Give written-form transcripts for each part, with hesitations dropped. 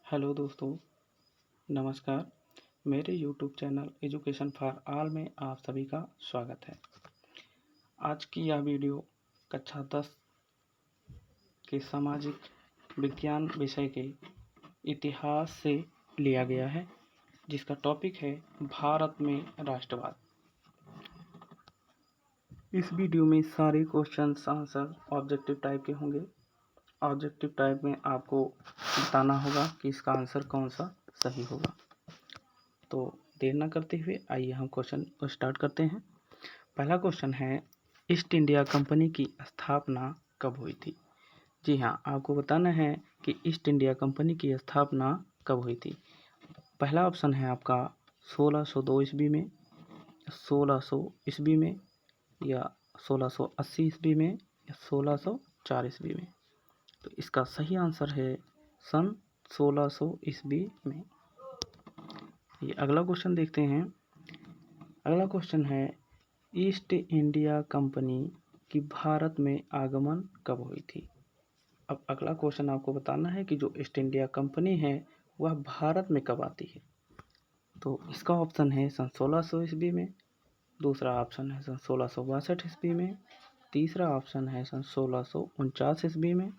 Hello दोस्तों, नमस्कार। मेरे YouTube channel education for all में आप सभी का स्वागत है। आज की यह वीडियो कक्षा 10 के सामाजिक विज्ञान विषय के इतिहास से लिया गया है, जिसका टॉपिक है भारत में राष्ट्रवाद। इस वीडियो में सारे क्वेश्चंस आंसर ऑब्जेक्टिव टाइप के होंगे। ऑब्जेक्टिव टाइप में आपको बताना होगा कि इसका आंसर कौन सा सही होगा। तो देर न करते हुए आइए हम क्वेश्चन को स्टार्ट करते हैं। पहला क्वेश्चन है, ईस्ट इंडिया कंपनी की स्थापना कब हुई थी? जी हाँ, आपको बताना है कि ईस्ट इंडिया कंपनी की स्थापना कब हुई थी। पहला ऑप्शन है आपका 1602 ईस्वी में, 1600 ईस्वी में, या 1680 ईस्वी में, या 1604 ईस्वी में। तो इसका सही आंसर है सन 1600 ईस्वी में। ये अगला क्वेश्चन देखते हैं। अगला क्वेश्चन है, ईस्ट इंडिया कंपनी की भारत में आगमन कब हुई थी? अब अगला क्वेश्चन आपको बताना है कि जो ईस्ट इंडिया कंपनी है वह भारत में कब आती है। तो इसका ऑप्शन है सन 1600 ईस्वी में, दूसरा ऑप्शन है सन 1662 ईस्वी में, तीसरा ऑप्शन है सन 1649 ईस्वी में,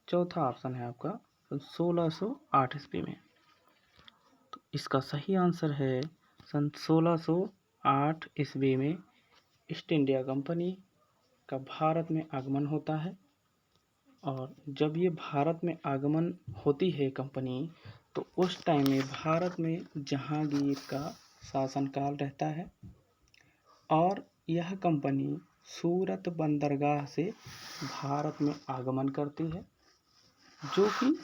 चौथा ऑप्शन है आपका सन 1608 ईस्वी में। तो इसका सही आंसर है सन 1608 ईस्वी में ईस्ट इंडिया कंपनी का भारत में आगमन होता है। और जब ये भारत में आगमन होती है कंपनी, तो उस टाइम में भारत में जहांगीर का शासनकाल रहता है और यह कंपनी सूरत बंदरगाह से भारत में आगमन करती है, जो कि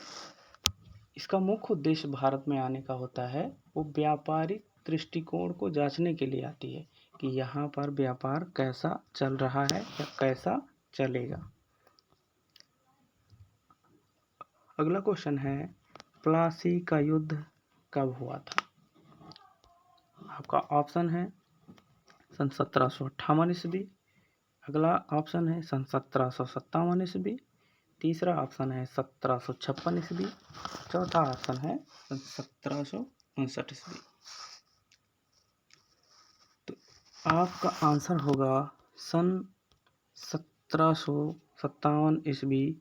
इसका मुख्य उद्देश्य भारत में आने का होता है वो व्यापारिक दृष्टिकोण को जांचने के लिए आती है कि यहाँ पर व्यापार कैसा चल रहा है या कैसा चलेगा। अगला क्वेश्चन है, प्लासी का युद्ध कब हुआ था? आपका ऑप्शन है सन 1758 ईस्वी, अगला ऑप्शन है सन 1757 ईस्वी, तीसरा ऑप्शन है 1756 ईस्वी, चौथा ऑप्शन है सन 1759 ईस्वी। तो आपका आंसर होगा सन 1757 ईस्वी,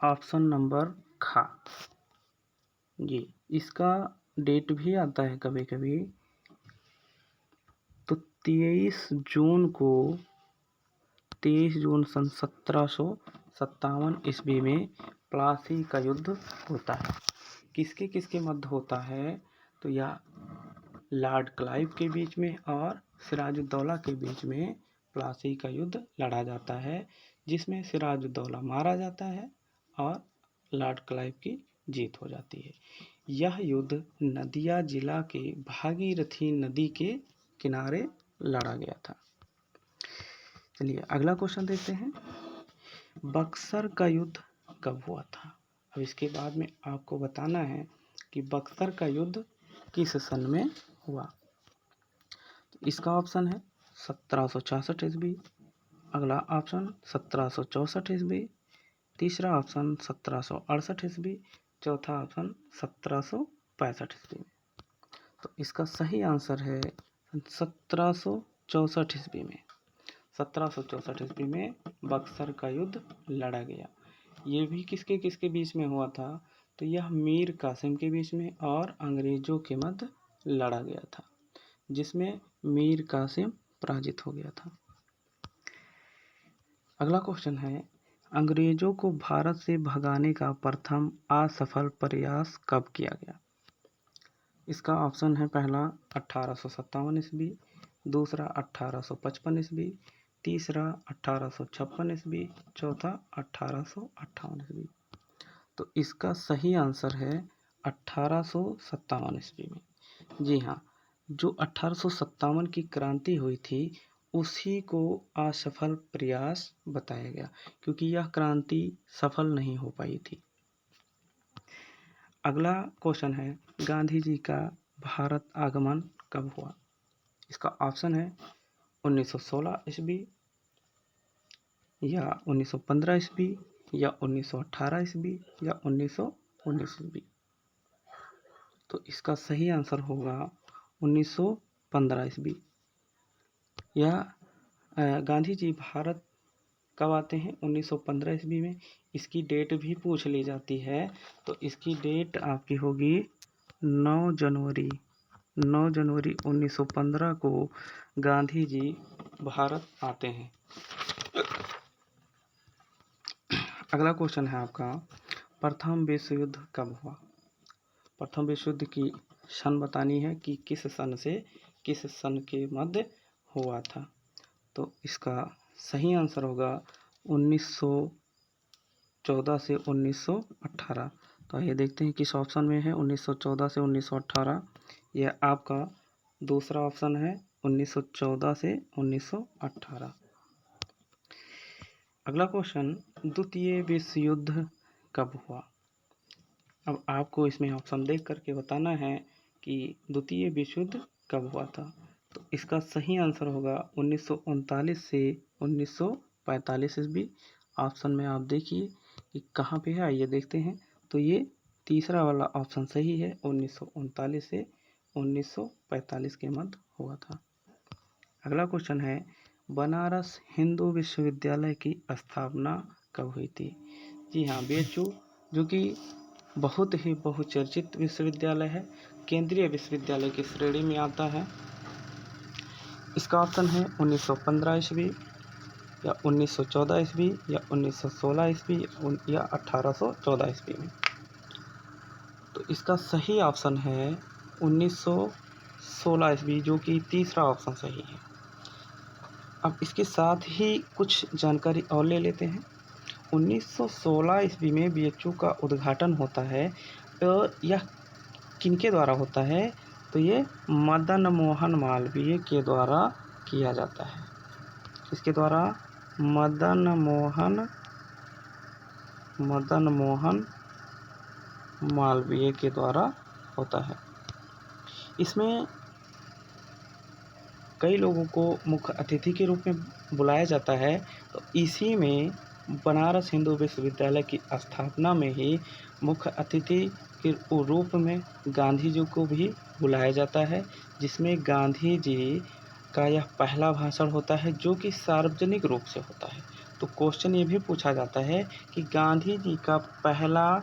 ऑप्शन नंबर खा। जी, इसका डेट भी आता है कभी कभी। तो 23 जून सन 1757 ईस्वी में प्लासी का युद्ध होता है। किसके किसके मध्य होता है? तो यह लॉर्ड क्लाइव के बीच में और सिराजुद्दौला के बीच में प्लासी का युद्ध लड़ा जाता है, जिसमें सिराजुद्दौला मारा जाता है और लॉर्ड क्लाइव की जीत हो जाती है। यह युद्ध नदिया जिला के भागीरथी नदी के किनारे लड़ा गया था। चलिए अगला क्वेश्चन देखते हैं। बक्सर का युद्ध कब हुआ था? अब इसके बाद में आपको बताना है कि बक्सर का युद्ध किस सन में हुआ। तो इसका ऑप्शन है 1766 ईस्वी, अगला ऑप्शन 1764 ईस्वी, तीसरा ऑप्शन 1768 ईस्वी, चौथा ऑप्शन 1765 ईस्वी में। तो इसका सही आंसर है 1764 ईस्वी में। 1764 ईस्वी में बक्सर का युद्ध लड़ा गया। ये भी किसके किसके बीच में हुआ था? तो यह मीर कासिम के बीच में और अंग्रेजों के मध्य लड़ा गया था, जिसमें मीर कासिम पराजित हो गया था। अगला क्वेश्चन है, अंग्रेजों को भारत से भगाने का प्रथम असफल प्रयास कब किया गया? इसका ऑप्शन है पहला 1857 ईस्वी, दूसरा 1855 ईस्वी, तीसरा 1856 ईस्वी, चौथा 1858 ईस्वी। तो इसका सही आंसर है 1857 ईस्वी में। जी हाँ, जो 1857 की क्रांति हुई थी उसी को असफल प्रयास बताया गया, क्योंकि यह क्रांति सफल नहीं हो पाई थी। अगला क्वेश्चन है, गांधी जी का भारत आगमन कब हुआ? इसका ऑप्शन है 1916 ईस्वी, या 1915 ईस्वी, या 1918 ईस्वी, या 1919 ईस्वी। इसका सही आंसर होगा 1915 ईस्वी। यह गांधी जी भारत कब आते हैं? 1915 ईस्वी में। इसकी डेट भी पूछ ली जाती है, तो इसकी डेट आपकी होगी 9 जनवरी 1915 को गांधी जी भारत आते हैं। अगला क्वेश्चन है आपका, प्रथम विश्व युद्ध कब हुआ? प्रथम विश्व युद्ध की सन बतानी है कि किस सन से किस सन के मध्य हुआ था। तो इसका सही आंसर होगा 1914 से 1918। तो आइए देखते हैं किस ऑप्शन में है 1914 से 1918। यह आपका दूसरा ऑप्शन है, 1914 से 1918। अगला क्वेश्चन, द्वितीय विश्व युद्ध कब हुआ? अब आपको इसमें ऑप्शन देख करके बताना है कि द्वितीय विश्व युद्ध कब हुआ था। तो इसका सही आंसर होगा 1939 से 1945 ईस्वी। ऑप्शन में आप देखिए कि कहाँ पे है, आइए देखते हैं। तो ये तीसरा वाला ऑप्शन सही है, 1939 से 1945 के मध्य हुआ था। अगला क्वेश्चन है, बनारस हिंदू विश्वविद्यालय की स्थापना कब हुई थी? जी हाँ, BHU जो कि बहुत ही बहुचर्चित विश्वविद्यालय है, केंद्रीय विश्वविद्यालय की श्रेणी में आता है। इसका ऑप्शन है 1915 ईस्वी या 1914 ईस्वी या 1916 ईस्वी या 1814 ईस्वी में। तो इसका सही ऑप्शन है 1916 ईस्वी, जो कि तीसरा ऑप्शन सही है। अब इसके साथ ही कुछ जानकारी और ले लेते हैं। 1916 ईस्वी में BHU का उद्घाटन होता है, और यह किनके द्वारा होता है? तो ये मदन मोहन मालवीय के द्वारा किया जाता है। किसके द्वारा? मदन मोहन मालवीय के द्वारा होता है। इसमें कई लोगों को मुख्य अतिथि के रूप में बुलाया जाता है। तो इसी में बनारस हिंदू विश्वविद्यालय की स्थापना में ही मुख्य अतिथि के रूप में गांधी जी को भी बुलाया जाता है, जिसमें गांधी जी का यह पहला भाषण होता है, जो कि सार्वजनिक रूप से होता है। तो क्वेश्चन ये भी पूछा जाता है कि गांधी जी का पहला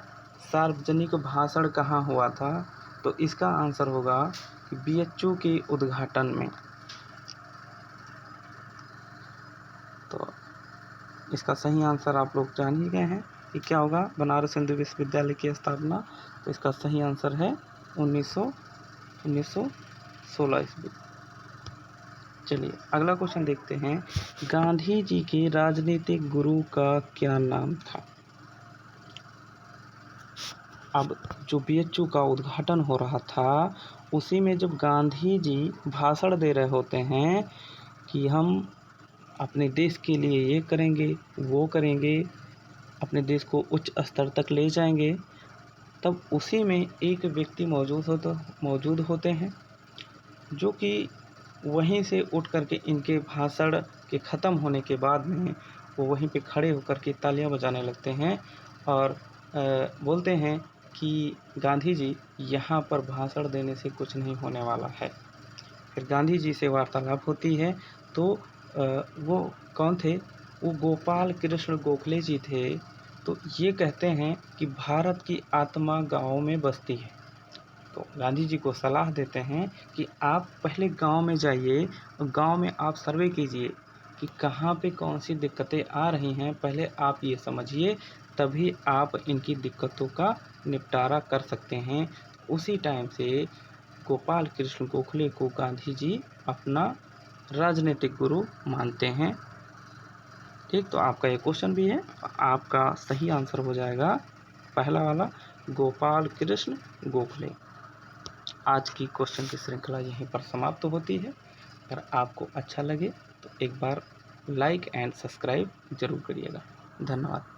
सार्वजनिक भाषण कहाँ हुआ था? तो इसका आंसर होगा कि BHU के उद्घाटन में। तो इसका सही आंसर आप लोग जान ही गए हैं कि क्या होगा, बनारस हिंदू विश्वविद्यालय की स्थापना। तो इसका सही आंसर है 1916 ईस्वी। चलिए अगला क्वेश्चन देखते हैं, गांधी जी के राजनीतिक गुरु का क्या नाम था? अब जो BHU का उद्घाटन हो रहा था, उसी में जब गांधी जी भाषण दे रहे होते हैं कि हम अपने देश के लिए ये करेंगे, वो करेंगे, अपने देश को उच्च स्तर तक ले जाएंगे, तब उसी में एक व्यक्ति मौजूद होते हैं, जो कि वहीं से उठ करके इनके भाषण के ख़त्म होने के बाद में वो वहीं पे खड़े होकर के तालियां बजाने लगते हैं और बोलते हैं कि गांधी जी यहाँ पर भाषण देने से कुछ नहीं होने वाला है। फिर गांधी जी से वार्तालाप होती है। तो वो कौन थे? वो गोपाल कृष्ण गोखले जी थे। तो ये कहते हैं कि भारत की आत्मा गाँव में बसती है। तो गांधी जी को सलाह देते हैं कि आप पहले गांव में जाइए और गांव में आप सर्वे कीजिए कि कहाँ पे कौन सी दिक्कतें आ रही हैं, पहले आप ये समझिए, तभी आप इनकी दिक्कतों का निपटारा कर सकते हैं। उसी टाइम से गोपाल कृष्ण गोखले को गांधी जी अपना राजनीतिक गुरु मानते हैं। ठीक, तो आपका ये क्वेश्चन भी है, आपका सही आंसर हो जाएगा पहला वाला, गोपाल कृष्ण गोखले। आज की क्वेश्चन की श्रृंखला यहीं पर समाप्त होती है। अगर आपको अच्छा लगे तो एक बार लाइक एंड सब्सक्राइब जरूर करिएगा। धन्यवाद।